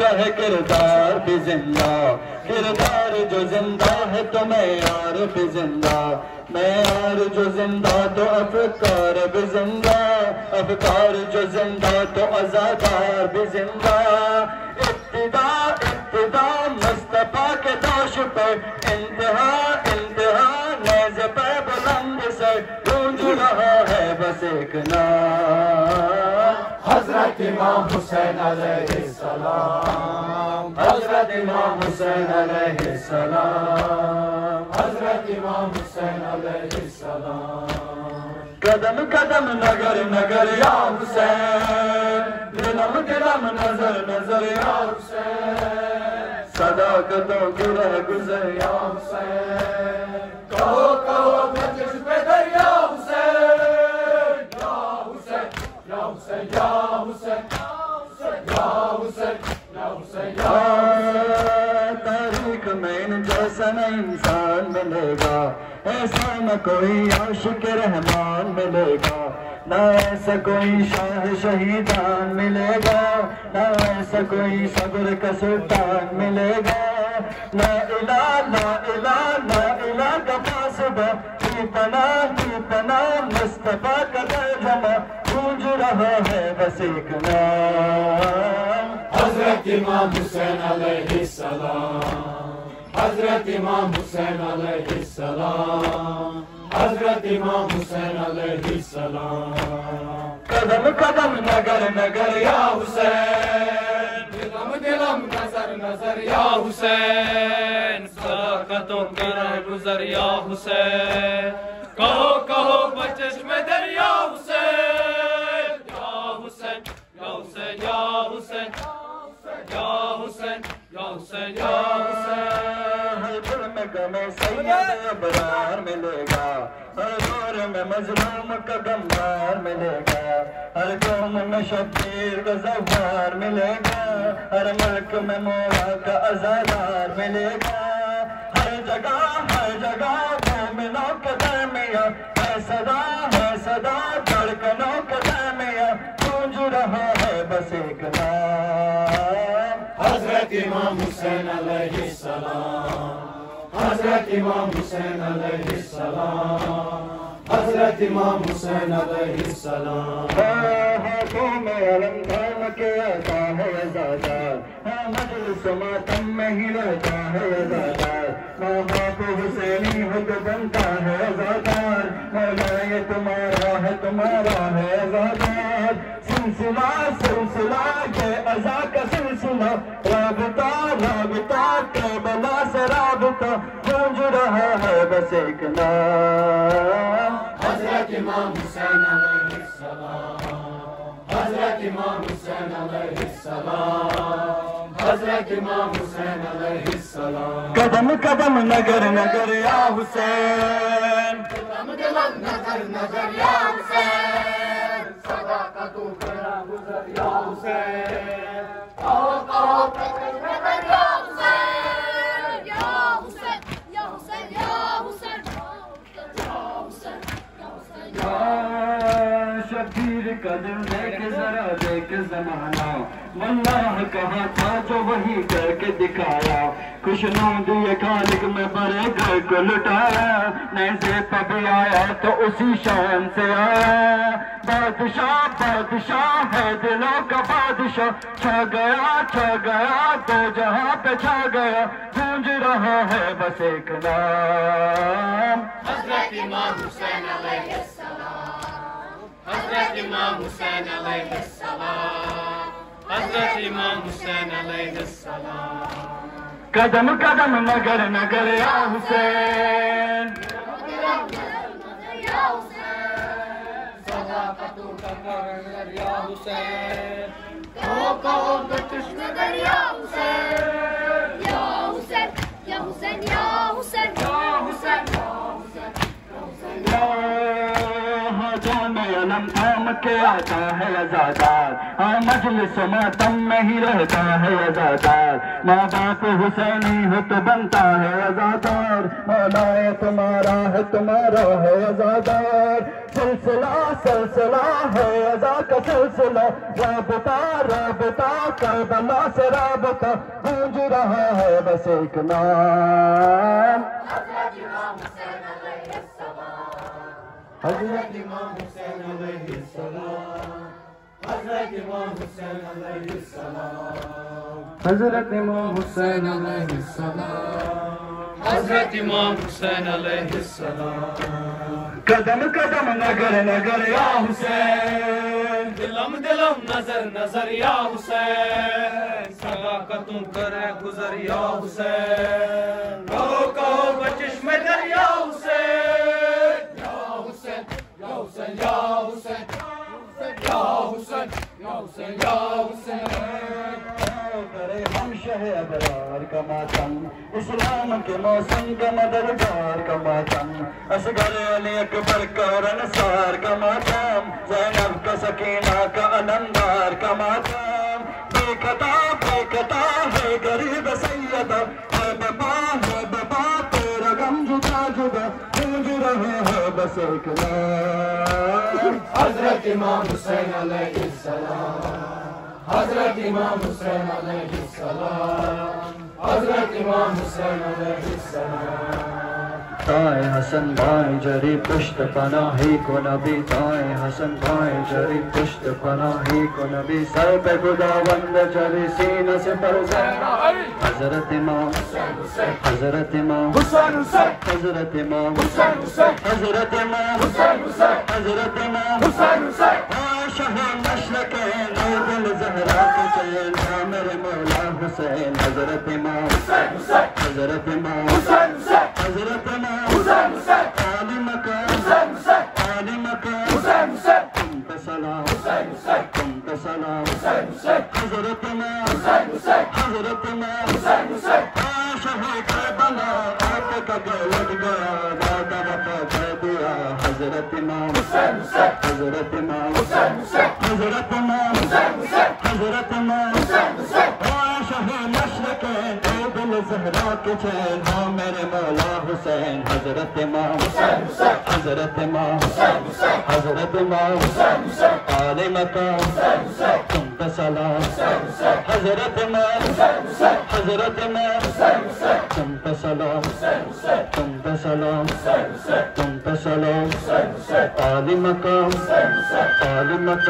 کہے کردار بھی زندہ، کردار جو زندہ ہے تو معیار بھی زندہ، معیار جو زندہ تو افکار بھی زندہ، افکار جو زندہ تو عزادار بھی زندہ۔ ابتدا ابتدا مصطفیٰ کے دوش پر، انتہا انتہا نیز پہ بلند سے گونج رہا ہے بس ایک نام، حضرت امام حسین علیہ السلام، حضرت امام حسین علیہ السلام، حضرت امام حسین علیہ السلام۔ قدم قدم نگر نگر یا حسین، دلم دلم نظر نظر یا حسین، صداقتوں کی رہ گزر یا حسین، کہو کہو بچش پہ دریا حسین، یا حسین یا حسین یا حسین یا حسین یا حسین یا حسین۔ تاریخ میں ان جیسا نہ انسان ملے گا، ایسا نہ کوئی عاشق رحمان ملے گا، نہ ایسا کوئی شاہ شہیدان ملے گا، نہ ایسا کوئی صبر کا سلطان ملے گا۔ لا الہ لا الہ لا الہ کا فاصبہ، کی پناہ مصطفیٰ کا ترجمہ، گونج رہا ہے بس ایک نام، حضرت امام حسین علیہ السلام، حضرت امام حسین علیہ السلام، حضرت امام حسین علیہ السلام۔ قدم قدم نگر نگر یا حسین، دلم دلم نظر نظر یا حسین، صداقتوں کی راہ گزر یا حسین، کہو کہو بچشم دریا حسین، یا حسین یا حسین یا حسین یا حسین یا حسین یا حسین۔ ہر دل میں غم سید ابرار ملے گا، ہر دور میں مظلوم کا غمخوار ملے گا، ہر قوم میں شبیر کا زوار ملے گا، ہر ملک میں مولا کا عزادار ملے گا، ہر جگہ مومنوں کے درمیان ہے صدا دھڑکنوں کے درمیان گونج رہا ہے بس ایک نام، حضرت امام حسین علیہ السلام، حضرت امام حسین علیہ السلام، حضرت امام حسین علیہ السلام۔ ہاتھوں میں علم تھام کے آتا ہے عزادار، مجلس ماتم میں ہی رہتا ہے عزادار، ماں باپ حسینی ہو تو بنتا ہے عزادار، مولا یہ تمہارا ہے عزادار، سلسلہ یہ عزا کا سلسلہ، رابطہ کربلا سے رابطہ، گونج رہا ہے بس ایک نام، حضرت امام حسین علیہ السلام، حضرت امام حسین علیہ السلام، حضرت امام حسین علیہ السلام۔ قدم قدم نگر نگر یا حسین، دلم دلم نظر نظر یا حسین، صداقتوں کی راہ گزر یا حسین، کہو کہو بچش پہ دریا حسین، یا حسین یا حسین یا حسین یا حسین یا حسین۔ شبیر کا دل دیکھ ذرا دیکھ زمانہ، واللہ کہا تھا جو وہی کر کے دکھایا، خوش نام دیے خالق میں بڑے گھر کو لٹایا، نیزے پہ بھی آیا تو اسی شان سے آیا، بادشاہ ہے دلوں کا بادشاہ، چھا گیا دو جہاں پہ چھا گیا، گونج رہا ہے بس ایک نام، حضرت امام حسین علیہ السلام، حضرت امام حسین علیہ السلام، حضرت امام حسین علیہ السلام۔ قدم قدم نگر نگر یا حسین، صداقتوں کا کارگر یا حسین، کہو کہو بچش پہ دریا حسین، یا حسین یا حسین یا حسین یا حسین یا حسین یا حسین۔ ہاتھوں میں علم تھام کے آتا ہے عزادار ہاں مجلس و ماتم میں ہی رہتا ہے عزادار ماں باپ حسینی ہو تو بنتا ہے عزادار مولا تمہارا ہے عزادار سلسلہ سلسلہ ہے عزا کا سلسلہ رابطہ کربلا سے رابطہ گونج رہا ہے بس ایک نام حضرت امام حسین علیہ السلام حضرت امام حسین علیہ السلام حضرت امام حسین علیہ السلام حضرت امام حسین علیہ السلام قدم قدم نگر نگر یا حسین دلم دلم نظر نظر یا حسین صداقتوں کرے گزر یا حسین کہو کہو بچشم در یا حسین یا حسین یا حسین یا حسین یا حسین یا حسین یا حسین کرے ہم شہ ابرار کا ماتم اسلام کے موسم کا مددگار کا ماتم اصغر علی اکبر کا اور انصار کا ماتم زینب کا سکینہ کا علمدار کا ماتم بے قطع ہے غریب سیدہ ہے بپا تیرا غم جدا جدا گونج رہا ہے بس ایک نام حضرت امام حسین علیہ السلام حضرت امام حسین علیہ السلام حضرت امام حسین علیہ السلام دائیں حسن بائیں جری پشت پناہی کو نبی دائیں حسن بائیں جری پشت پناہی کو نبی سر پہ خداوند جری سینہ سے پرزین حضرت امام حضرت امام حضرت امام حضرت امام حضرت امام شہ مشرقین دل زہرا کے چین میرے مولا حسین حضرت امام حضرت امام حضرت امام عالی مقام عالی مقام تم پہ سلام تم پہ سلام حضرت امام حضرت امام شہ کربلا آپ کا لگ گیا دادا وفا کر دیا حضرت امام حضرت امام حضرت امام حضرت امام شہ مشرقین اے دل زہرا کے چین ہاں میرے مولا حسین حضرت امام حضرت امام حضرت امام عالی مقام تم پہ سلام حضرت امام حضرت امام تم پہ سلام تم پہ سلام تم پہ سلام عالی مقام عالی مقام